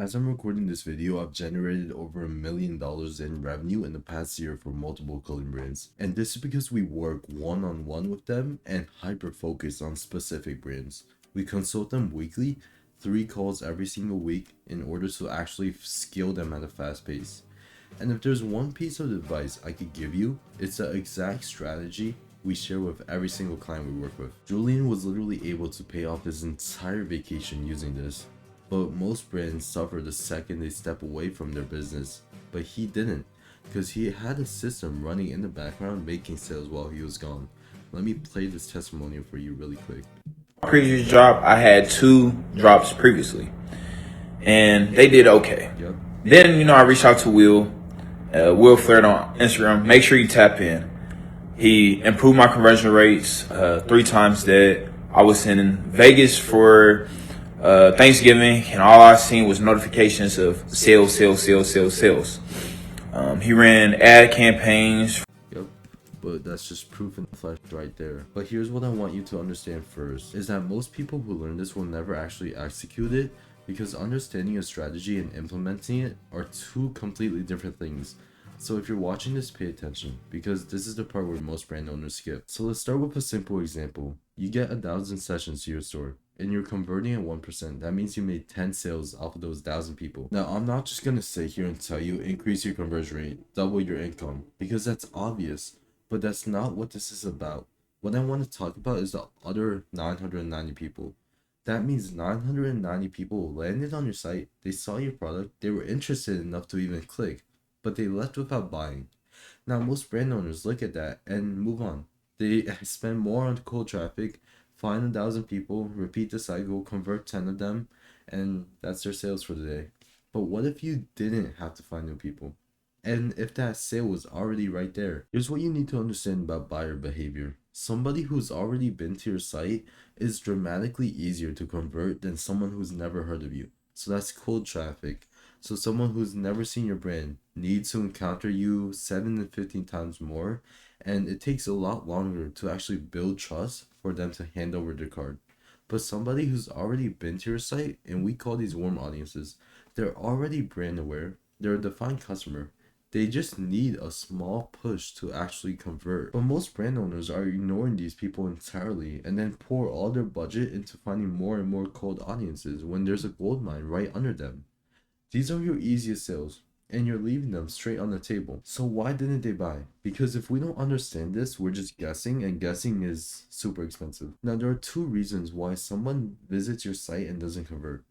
As I'm recording this video, I've generated over $1 million in revenue in the past year for multiple clothing brands. And this is because we work one-on-one with them and hyper focus on specific brands. We consult them weekly, 3 calls every single week in order to actually scale them at a fast pace. And if there's one piece of advice I could give you, it's the exact strategy we share with every single client we work with. Julian was literally able to pay off his entire vacation using this. But most brands suffer the second they step away from their business. But he didn't, because he had a system running in the background making sales while he was gone. Let me play this testimonial for you really quick. Previous job, I had 2 drops previously, and they did okay. Yep. Then, I reached out to Will. Will Flared on Instagram. Make sure you tap in. He improved my conversion rates 3 times that. I was in Vegas for Thanksgiving, and all I seen was notifications of sales, sales, sales, sales, sales. He ran ad campaigns. Yep, but that's just proof in the flesh right there. But here's what I want you to understand first, is that most people who learn this will never actually execute it, because understanding a strategy and implementing it are 2 completely different things. So if you're watching this, pay attention, because this is the part where most brand owners skip. So let's start with a simple example. You get 1,000 sessions to your store, and you're converting at 1%. That means you made 10 sales off of those 1,000 people. Now, I'm not just gonna sit here and tell you increase your conversion rate, double your income, because that's obvious, but that's not what this is about. What I want to talk about is the other 990 people. That means 990 people landed on your site, they saw your product, they were interested enough to even click, but they left without buying. Now, most brand owners look at that and move on. They spend more on cold traffic, find 1,000 people, repeat the cycle, convert 10 of them, and that's their sales for the day. But what if you didn't have to find new people? And if that sale was already right there? Here's what you need to understand about buyer behavior. Somebody who's already been to your site is dramatically easier to convert than someone who's never heard of you. So that's cold traffic. So someone who's never seen your brand needs to encounter you 7 to 15 times more, and it takes a lot longer to actually build trust for them to hand over their card. But somebody who's already been to your site, and we call these warm audiences, they're already brand aware, they're a defined customer. They just need a small push to actually convert. But most brand owners are ignoring these people entirely and then pour all their budget into finding more and more cold audiences when there's a gold mine right under them. These are your easiest sales, and you're leaving them straight on the table. So why didn't they buy? Because if we don't understand this, we're just guessing, and guessing is super expensive. Now, there are 2 reasons why someone visits your site and doesn't convert.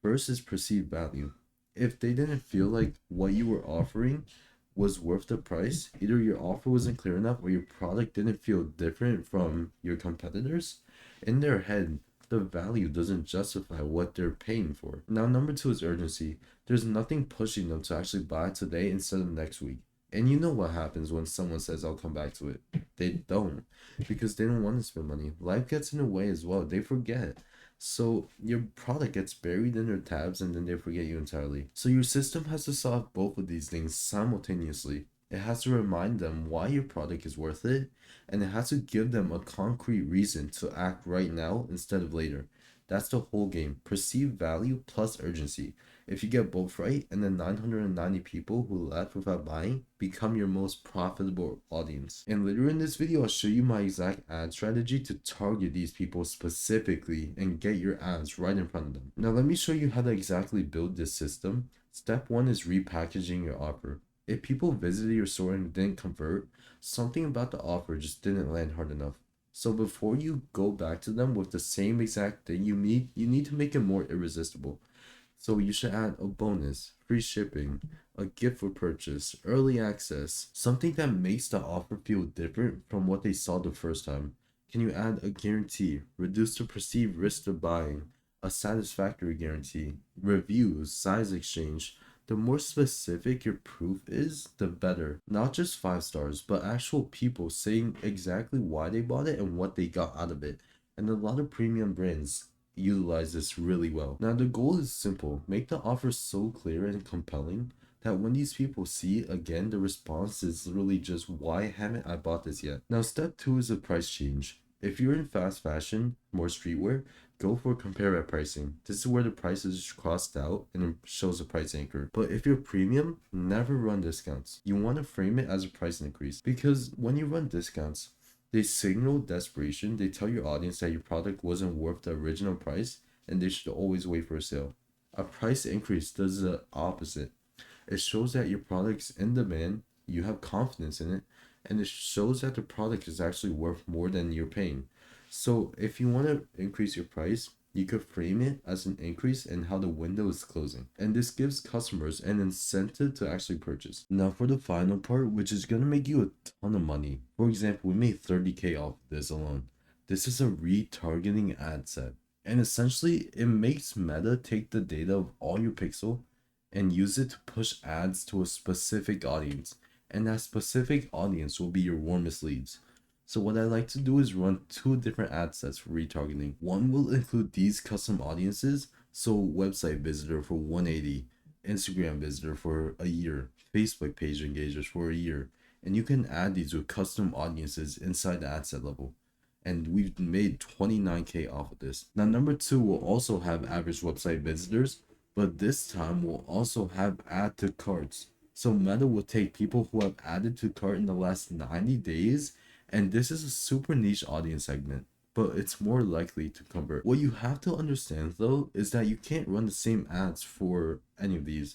First is perceived value. If they didn't feel like what you were offering was worth the price, either your offer wasn't clear enough or your product didn't feel different from your competitors, in their head, the value doesn't justify what they're paying for. Now, number 2 is urgency. There's nothing pushing them to actually buy today instead of next week. And you know what happens when someone says, I'll come back to it. They don't, because they don't want to spend money. Life gets in the way as well. They forget. So your product gets buried in their tabs and then they forget you entirely. So your system has to solve both of these things simultaneously. It has to remind them why your product is worth it, and it has to give them a concrete reason to act right now instead of later. That's the whole game. Perceived value plus urgency. If you get both right, and then 990 people who left without buying become your most profitable audience. And later in this video, I'll show you my exact ad strategy to target these people specifically and get your ads right in front of them. Now, let me show you how to exactly build this system. Step 1 is repackaging your offer. If people visited your store and didn't convert, something about the offer just didn't land hard enough. So before you go back to them with the same exact thing you need to make it more irresistible. So you should add a bonus, free shipping, a gift for purchase, early access, something that makes the offer feel different from what they saw the first time. Can you add a guarantee, reduce the perceived risk of buying, a satisfactory guarantee, reviews, size exchange? The more specific your proof is, the better. Not just 5 stars, but actual people saying exactly why they bought it and what they got out of it. And a lot of premium brands utilize this really well. Now, the goal is simple. Make the offer so clear and compelling that when these people see it again, the response is literally just, why haven't I bought this yet? Now, step 2 is a price change. If you're in fast fashion, more streetwear, go for compare at pricing. This is where the price is crossed out and it shows a price anchor. But if you're premium, never run discounts. You want to frame it as a price increase, because when you run discounts, they signal desperation. They tell your audience that your product wasn't worth the original price and they should always wait for a sale. A price increase does the opposite. It shows that your product's in demand, you have confidence in it, and it shows that the product is actually worth more than you're paying. So if you want to increase your price, you could frame it as an increase in how the window is closing. And this gives customers an incentive to actually purchase. Now for the final part, which is going to make you a ton of money. For example, we made 30K off this alone. This is a retargeting ad set. And essentially, it makes Meta take the data of all your pixel and use it to push ads to a specific audience. And that specific audience will be your warmest leads. So what I like to do is run 2 different ad sets for retargeting. One will include these custom audiences, so website visitor for 180, Instagram visitor for a year, Facebook page engagers for a year, and you can add these with custom audiences inside the ad set level. And we've made 29K off of this. Now number 2 will also have average website visitors, but this time we'll also have add to carts. So Meta will take people who have added to cart in the last 90 days, and this is a super niche audience segment, but it's more likely to convert. What you have to understand though is that you can't run the same ads for any of these.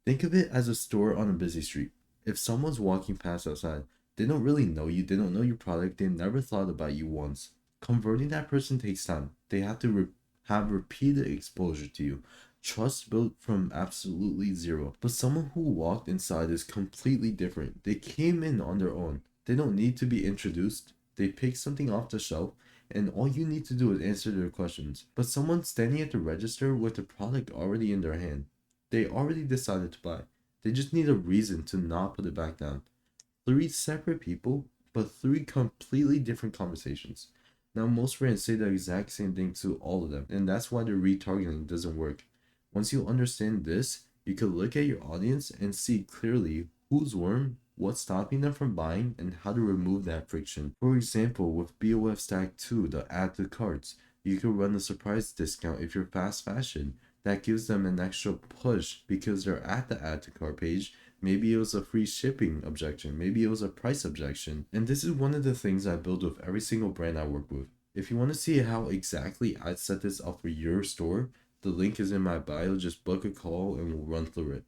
Think of it as a store on a busy street. If someone's walking past outside, they don't really know you, they don't know your product, they never thought about you once. Converting that person takes time. They have to have repeated exposure to you. Trust built from absolutely zero. But someone who walked inside is completely different. They came in on their own. They don't need to be introduced. They pick something off the shelf, and all you need to do is answer their questions. But someone standing at the register with the product already in their hand, they already decided to buy. They just need a reason to not put it back down. 3 separate people, but 3 completely different conversations. Now, most brands say the exact same thing to all of them, and that's why the retargeting doesn't work. Once you understand this, you can look at your audience and see clearly who's warm, what's stopping them from buying, and how to remove that friction. For example, with BOF Stack 2, the add to carts, you can run a surprise discount if you're fast fashion. That gives them an extra push because they're at the add to cart page. Maybe it was a free shipping objection, maybe it was a price objection. And this is one of the things I build with every single brand I work with. If you want to see how exactly I set this up for your store, the link is in my bio. Just book a call and we'll run through it.